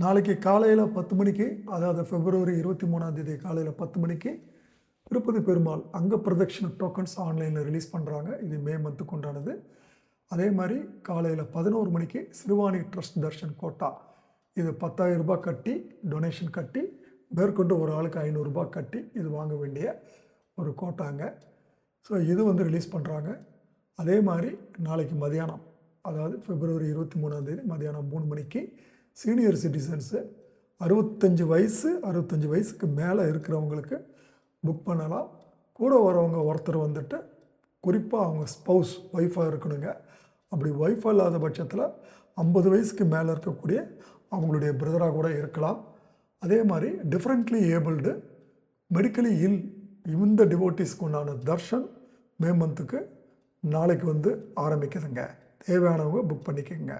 நாளைக்கு காலையில் 10 மணிக்கு, அதாவது பிப்ரவரி 23ஆம் தேதி காலையில் 10 மணிக்கு திருப்பதி பெருமாள் அங்க பிரதட்சண டோக்கன்ஸ் ஆன்லைனில் ரிலீஸ் பண்ணுறாங்க. இது மே மந்த்துக்கு உண்டானது. அதே மாதிரி காலையில் 11 மணிக்கு சிறுவாணி ட்ரஸ்ட் தர்ஷன் கோட்டா, இது 10,000 ரூபாய் கட்டி, டொனேஷன் கட்டி, மேற்கொண்டு ஒரு ஆளுக்கு 500 ரூபாய் கட்டி இது வாங்க வேண்டிய ஒரு கோட்டாங்க. ஸோ இது வந்து ரிலீஸ் பண்ணுறாங்க. அதே மாதிரி நாளைக்கு மதியானம், அதாவது பிப்ரவரி 23ஆம் தேதி மதியானம் 3 மணிக்கு சீனியர் சிட்டிசன்ஸு 65 வயசுக்கு மேலே இருக்கிறவங்களுக்கு புக் பண்ணலாம். கூட வரவங்க ஒருத்தர் வந்துட்டு குறிப்பாக அவங்க ஸ்பௌஸ் ஒய்ஃபாக இருக்கணுங்க. அப்படி ஒய்ஃபாக இல்லாத பட்சத்தில் 50 வயசுக்கு மேலே இருக்கக்கூடிய அவங்களுடைய பிரதராக கூட இருக்கலாம். அதே மாதிரி டிஃப்ரெண்ட்லி ஏபிள்டு, மெடிக்கலி இல் இந்த டிவோட்டிஸ்க்கு உண்டான தர்ஷன் மே மந்த்துக்கு நாளைக்கு வந்து ஆரம்பிக்குதுங்க. தேவையானவங்க புக் பண்ணிக்கோங்க.